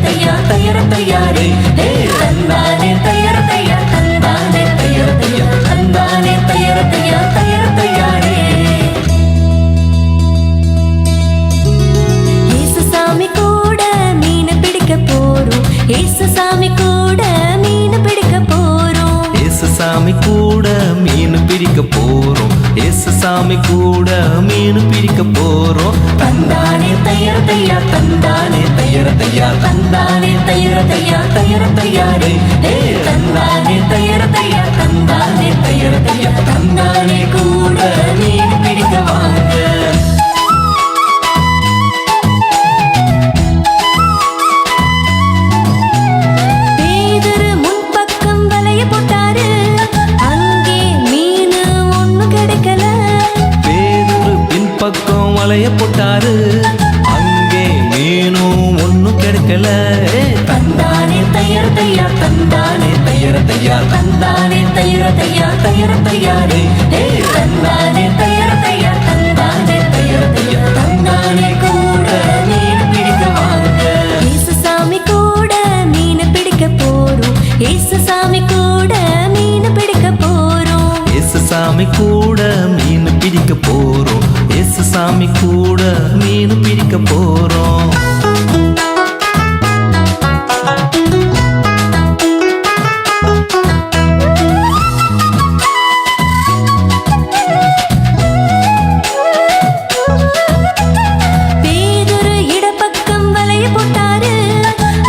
தையா தையர தையாரே தந்தானே தையர தையா தந்தானே தையர தையா தந்தானே தையர தையா தையர தையாரே. ஏசுசாமி கூட மீன் பிடிக்க போறோம், ஏசுசாமி கூட மீன் பிடிக்க போறோம், ஏசுசாமி கூட மீன் பிடிக்க போறோம், ஏசுசாமி கூட மீன் பிடிக்க போறோம். தந்தானே தையர தையா தந்தானே தையர தையா தந்தானே தையர தையா தையர தையாரே தந்தானே தையர தையா தந்தானே தையர தையா தந்தானே கூட மீன் பிடிக்க வாங்க. பேதுரு முன்பக்கம் வலைய போட்டாரு, அங்கே மீன் ஒண்ணு கிடைக்கல. பேதுரு பின்பக்கம் வலைய போட்டாரு, அங்கே மீனும் ஒண்ணும் கிடைக்கல. தந்தானே தையர தையா தந்தானே தையர தையா தந்தானே தையர தையா தையர தையாரே தந்தானே தையர தையா தந்தானே தையர தையா தந்தானே கூட மீன் பிடிக்க வாங்க. ஏசுசாமி கூட மீன் பிடிக்க போறோம், ஏசுசாமி கூட மீன் பிடிக்க போறோம், ஏசுசாமி கூட மீன் பிடிக்க போறோம், ஏசுசாமி கூட மீன் பிடிக்க போறோம். பேதுரு இடப்பக்கம் வலைய போட்டாரு,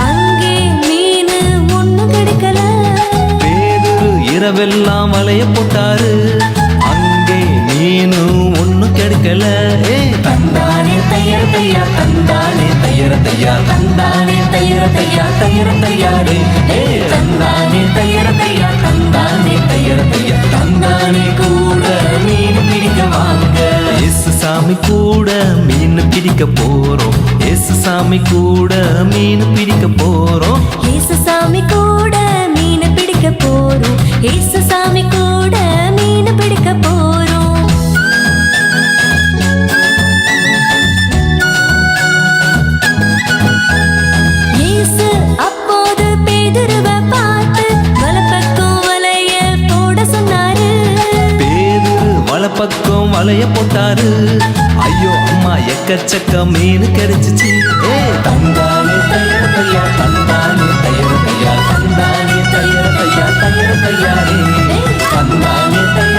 அங்கே மீன் ஒண்ணு கிடைக்கல. பேதுரு இரவெல்லாம் வலைய போட்டாரு, அங்கே மீனும் ஒண்ணும் கிடைக்கல. தந்தானே தையர தையா தந்தானே தையர தையா தந்தானே தையர தையா தையர தையாரே தந்தானே தையர தையா தந்தானே தையர தையா தந்தானே கூட மீன் பிடிக்க வாங்க. ஏசுசாமி கூட மீன் பிடிக்க போறோம், ஏசுசாமி கூட மீன் பிடிக்க போறோம். ஏசுசாமி கூட மீன் பிடிக்க போறோம், ஏசுசாமி கூட மீன் பிடிக்க போறோம். இயேசு அப்போது பேதுருவை பார்த்து வலப்பக்கம் வலைய போட சொன்னாரு. பேதுரு வலப்பக்கம் வலைய போட்டாரு, ஐயோ அம்மா எக்கச்சக்க மீன் கிடைச்சிச்சு. தந்தானே தையர தையா தந்தானே தையர தையா தந்தானே தையர தையா தையர தையாரே தந்தானே தையர